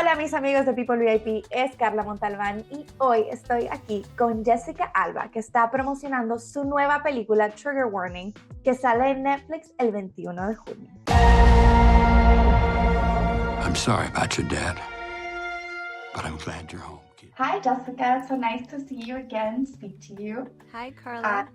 Hola mis amigos de People VIP, es Carla Montalbán y hoy estoy aquí con Jessica Alba, que está promocionando su nueva película Trigger Warning, que sale en Netflix el 21 de junio. I'm sorry about your dad, but I'm glad you're home. Hi, Jessica. It's so nice to see you again, speak to you. Hi, Carla.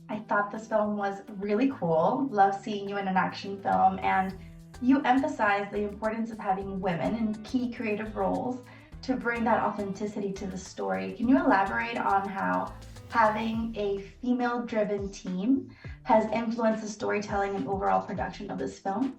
I thought this film was really cool. Love seeing you in an action film, and you emphasize the importance of having women in key creative roles to bring that authenticity to the story. Can you elaborate on how having a female-driven team has influenced the storytelling and overall production of this film?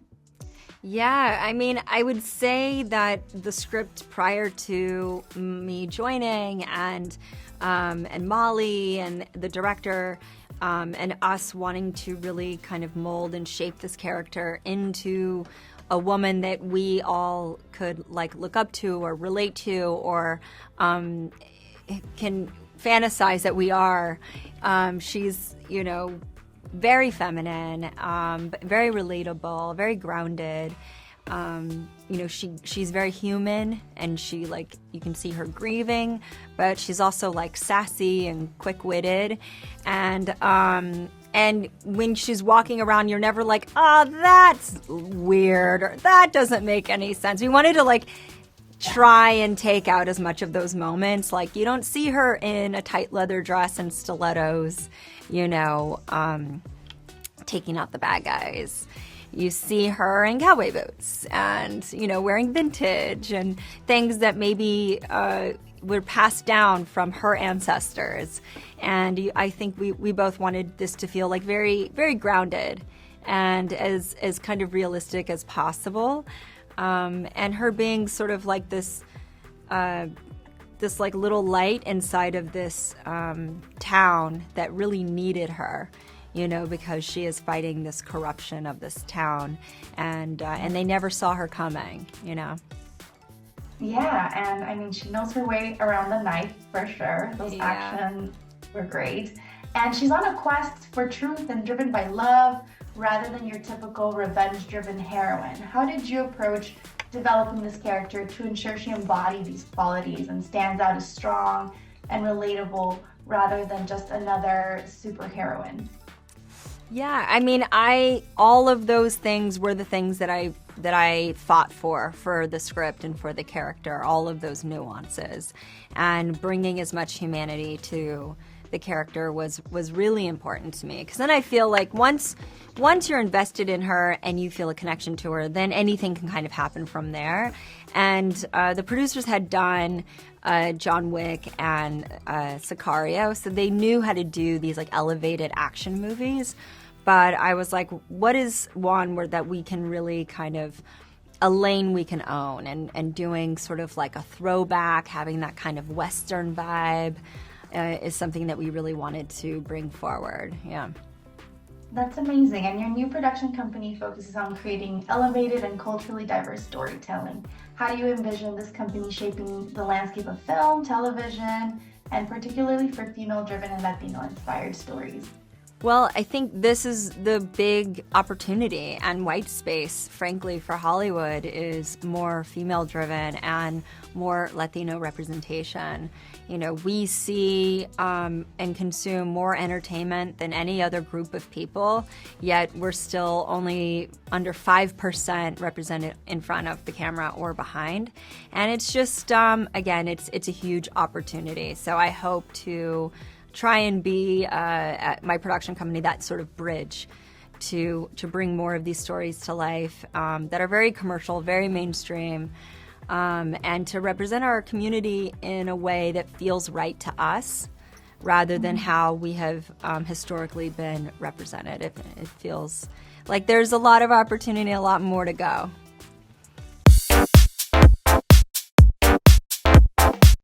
Yeah, I mean, I would say that the script prior to me joining and Molly and the director and us wanting to really kind of mold and shape this character into a woman that we all could like look up to or relate to or can fantasize that we are. She's, you know, very feminine, very relatable, very grounded. You know, she's very human, and she, like, you can see her grieving, but she's also like sassy and quick-witted, and when she's walking around, you're never like, oh, that's weird, or that doesn't make any sense. We wanted to like try and take out as much of those moments. Like, you don't see her in a tight leather dress and stilettos, you know, taking out the bad guys. You see her in cowboy boots and, you know, wearing vintage and things that maybe were passed down from her ancestors. And I think we both wanted this to feel like very, very grounded and as kind of realistic as possible. And her being sort of like this like little light inside of this town that really needed her, you know, because she is fighting this corruption of this town, and they never saw her coming, you know. Yeah, and I mean, she knows her way around the knife for sure. Those actions were great. And she's on a quest for truth and driven by love rather than your typical revenge-driven heroine. How did you approach developing this character to ensure she embodied these qualities and stands out as strong and relatable rather than just another superheroine? Yeah, I mean, all of those things were the things that I fought for the script and for the character, all of those nuances, and bringing as much humanity to the character was really important to me, because then I feel like once you're invested in her and you feel a connection to her, then anything can kind of happen from there. And the producers had done John Wick and Sicario, so they knew how to do these like elevated action movies. But I was like, what is one where that we can really kind of a lane we can own, and doing sort of like a throwback, having that kind of Western vibe is something that we really wanted to bring forward. Yeah. That's amazing. And your new production company focuses on creating elevated and culturally diverse storytelling. How do you envision this company shaping the landscape of film, television, and particularly for female-driven and Latino-inspired stories? Well, I think this is the big opportunity and white space, frankly, for Hollywood is more female-driven and more Latino representation. You know, we see and consume more entertainment than any other group of people, yet we're still only under 5% represented in front of the camera or behind. And it's just, again, it's a huge opportunity. So I hope to try and be at my production company that sort of bridge to bring more of these stories to life that are very commercial, very mainstream, and to represent our community in a way that feels right to us rather than how we have historically been represented. It feels like there's a lot of opportunity, a lot more to go.